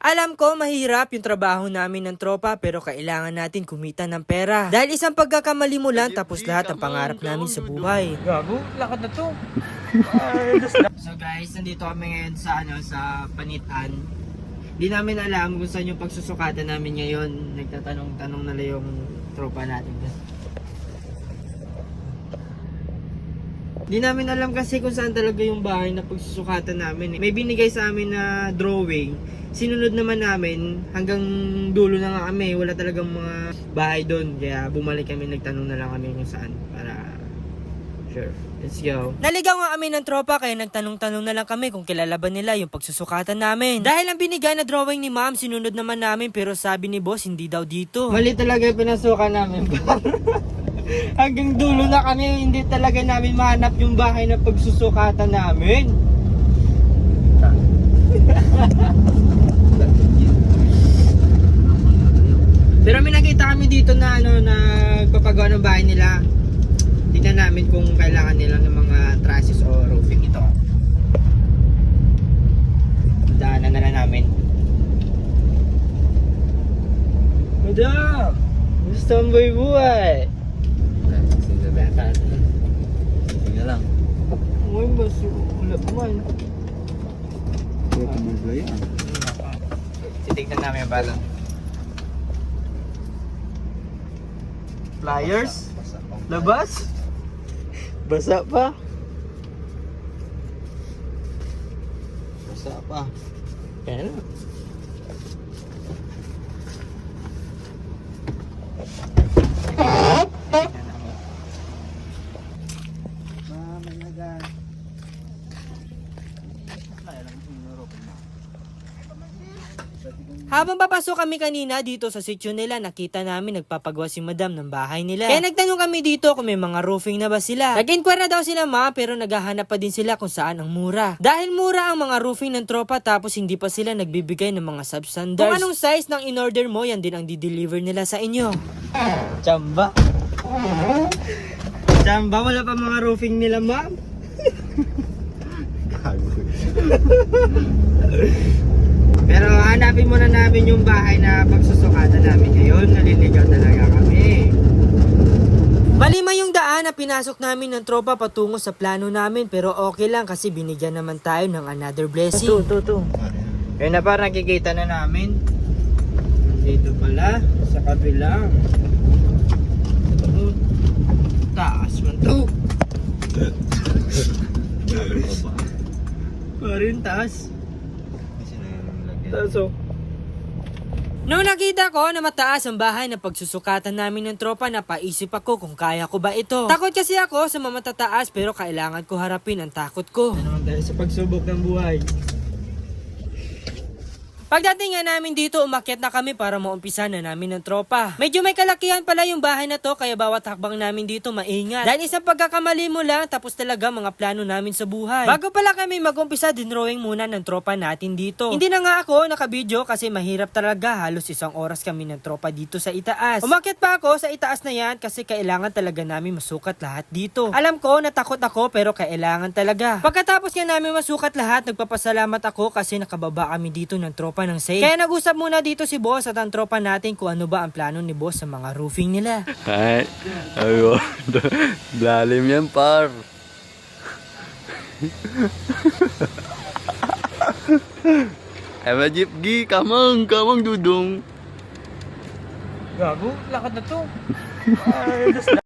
Alam ko mahirap yung trabaho namin ng tropa pero kailangan natin kumita ng pera. Dahil isang pagkakamali mo lang tapos lahat ng pangarap namin sa buhay. Gago, lakad na to. So guys, nandito kami ngayon sa Panitan. Hindi namin alam kung saan yung pagsusukatan namin ngayon. Nagtatanong-tanong na lang yung tropa natin. Hindi namin alam kasi kung saan talaga yung bahay na pagsusukatan namin. May binigay sa amin na drawing. Sinunod naman namin hanggang dulo na nga kami. Wala talagang mga bahay doon. Kaya bumalik kami, nagtanong na lang kami kung saan para sure. Let's go. Naligaw nga kami ng tropa kaya nagtanong-tanong na lang kami kung kilala ba nila yung pagsusukatan namin. Dahil ang binigay na drawing ni ma'am, sinunod naman namin pero sabi ni boss hindi daw dito. Mali talaga yung pinasukan namin. Hanggang dulo na kami, hindi talaga namin mahanap yung bahay na pagsusukatan namin. Pero may nakita kami dito na nagpapagawa ng bahay nila. Tingnan namin kung kailangan nila ng mga trusses o roofing ito. Daanan na lang namin. Madam! Gusto ang buhay-buhay! Sige lang. Uy, mas wala naman. Wala ka mong yan. Titignan namin yung balon. Pliers? Labas? Basa pa? Basa pa. Yan. Habang papasok kami kanina dito sa sitio nila, nakita namin nagpapagawa si madam ng bahay nila. Kaya nagtanong kami dito kung may mga roofing na ba sila. Nag-inquire na daw sila ma, pero naghahanap pa din sila kung saan ang mura. Dahil mura ang mga roofing ng tropa tapos hindi pa sila nagbibigay ng mga substandards. Kung anong size ng in-order mo, yan din ang di-deliver nila sa inyo. Chamba. Chamba, wala pa mga roofing nila ma'am. Pero hanapin muna namin yung bahay na pagsusukatan namin ngayon. Naliligaw talaga kami. Malima yung daan na pinasok namin ng tropa patungo sa plano namin. Pero okay lang kasi binigyan naman tayo ng another blessing. Ito. Kaya na parang nakikita na namin. Dito pala, sa kabila. Taas man to. Parin taas. Taso. Noong nakita ko na mataas ang bahay na pagsusukatan namin ng tropa, napaisip ako kung kaya ko ba ito. Takot kasi ako sa mamatataas pero kailangan ko harapin ang takot ko. Dahil sa pagsubok ng buhay. Pagdating nga namin dito, umakyat na kami para maumpisa na namin ng tropa. Medyo may kalakihan pala yung bahay na to kaya bawat hakbang namin dito maingat. Dahil isang pagkakamali mo lang tapos talaga mga plano namin sa buhay. Bago pala kami mag-umpisa, dinrawing muna ng tropa natin dito. Hindi na nga ako nakabidyo kasi mahirap talaga, halos 1 oras kami ng tropa dito sa itaas. Umakyat pa ako sa itaas na yan kasi kailangan talaga namin masukat lahat dito. Alam ko natakot ako pero kailangan talaga. Pagkatapos nga namin masukat lahat, nagpapasalamat ako kasi nakababa kami dito ng tropa ng safe. Kaya nag-usap muna dito si boss at ang tropa natin kung ano ba ang plano ni boss sa mga roofing nila. Ay, ayun. Lalim yan, par. Jeep G, kamang dudong. Gago, lakad na to.